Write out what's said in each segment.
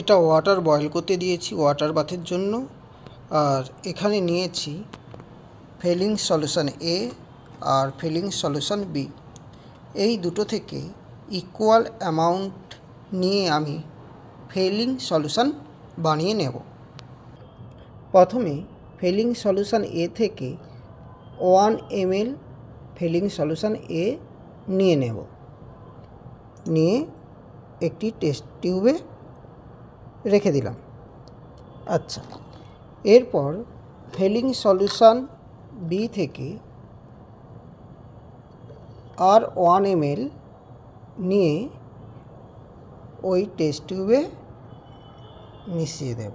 এটা water boil করতে দিয়েছি ওয়াটার বাথের জন্য। আর এখানে নিয়েছি ফেলিং সলিউশন এ আর ফেলিং সলিউশন বি। এই দুটো থেকে ইকুয়াল অ্যামাউন্ট নিয়ে আমি ফেলিং সলিউশন বানিয়ে নেব। প্রথমে ফেলিং সলিউশন এ থেকে 1 ml ফেলিং সলিউশন এ নিয়ে নেব, নিয়ে একটি টেস্ট টিউবে রেখে দিলাম। আচ্ছা, এরপর ফেলিং সলিউশন বি থেকে আর 1 ml নিয়ে ওই টেস্ট টিউবে মিশিয়ে দেব।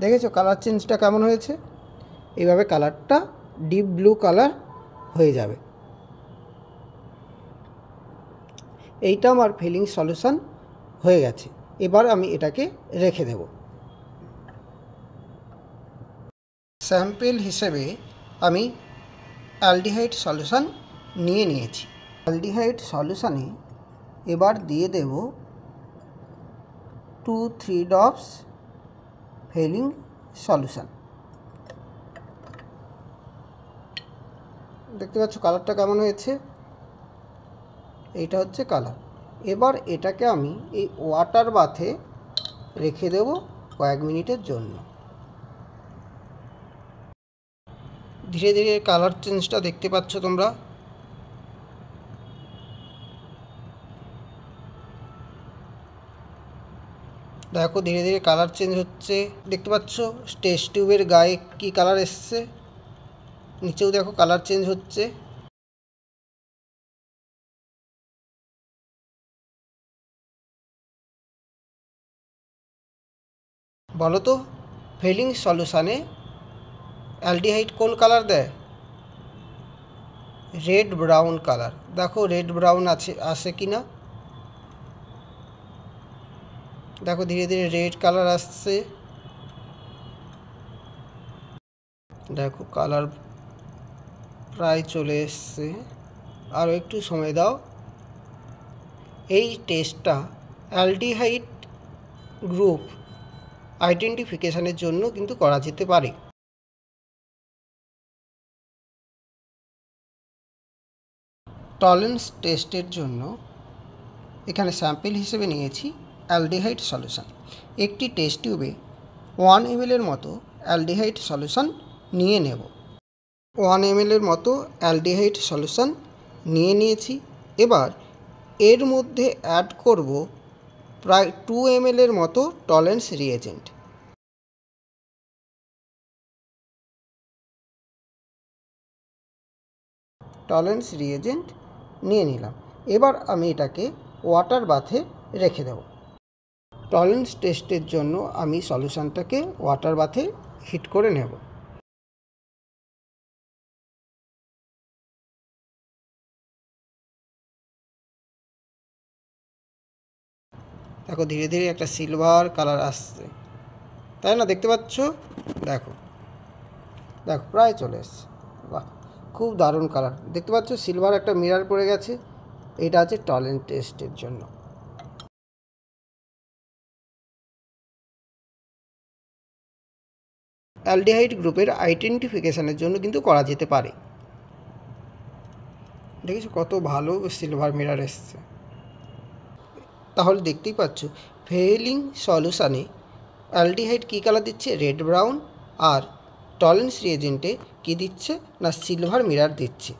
দেখেছো কালার চেঞ্জটা কেমন হয়েছে? এইভাবে কালারটা ডিপ ব্লু কালার হয়ে যাবে। এইটা আমার ফিলিং সলিউশন হয়ে গেছে। এবার আমি এটাকে রেখে দেব। স্যাম্পল হিসেবে আমি অ্যালডিহাইড সলিউশন নিয়ে নিয়েছি। অ্যালডিহাইড সলিউশনে এবার দিয়ে দেব 2-3 ড্রপস ফেলিং সলিউশন। দেখতে পাচ্ছ কালারটা কেমন হয়েছে? এইটা হচ্ছে কালার। এবার এটাকে আমি এই ওয়াটার বাথে রেখে দেব কয়েক মিনিটের জন্য। ধীরে ধীরে কালার চেঞ্জটা দেখতে পাচ্ছ তোমরা। দেখো ধীরে ধীরে কালার চেঞ্জ হচ্ছে, দেখতে পাচ্ছ টেস্ট টিউবের গায়ে কি কালার এসছে, নিচেও দেখো কালার চেঞ্জ হচ্ছে। বলো তো ফেলিং সলিউশনে অ্যালডিহাইড কোন কালার দেয়? Red brown colour. দেখো রেড ব্রাউন আসে কি না। দেখো ধীরে ধীরে রেড কালার আসছে। দেখো কালার প্রায় চলে এসছে, আরও একটু সময় দাও। এই টেস্টটা অ্যালডিহাইড গ্রুপ আইডেন্টিফিকেশানের জন্য কিন্তু করা যেতে পারে। টলারেন্স টেস্টের জন্য এখানে স্যাম্পল হিসেবে নিয়েছি অ্যালডিহাইড সলিউশন। একটি টেস্ট টিউবে 1 ml এর মতো অ্যালডিহাইড সলিউশন নিয়ে নেব। 1 ml এর মতো অ্যালডিহাইড সলিউশন নিয়ে নিয়েছি। এবার এর মধ্যে অ্যাড করব প্রায় 2 ml এর মতো টলারেন্স রিয়েজেন্ট। টলারেন্স রিয়েজেন্ট নিয়ে নিলাম। এবার আমি এটাকে ওয়াটার বাথে রেখে দেব। টলারেন্স টেস্টের জন্য আমি সলিউশনটাকে ওয়াটার বাথে হিট করে নেব। দেখো ধীরে ধীরে একটা সিলভার কালার আসছে, তাই না? দেখতে পাচ্ছ? দেখো দেখো প্রায় চলে এসছে। বাহ, খুব দারুণ কালার। দেখতে পাচ্ছ সিলভার একটা মিরর পড়ে গেছে। এটা আছে টলারেন্স টেস্টের জন্য। অ্যালডিহাইড গ্রুপের আইডেন্টিফিকেশানের জন্য কিন্তু করা যেতে পারে। দেখেছো কত ভালো সিলভার মিরর এসছে। তাহলে দেখতেই পাচ্ছ ফেলিং সলিউশনে অ্যালডিহাইড কী কালার দিচ্ছে? Red brown. আর টলারেন্স রিয়েজেন্টে কী দিচ্ছে না সিলভার মিরর দিচ্ছে।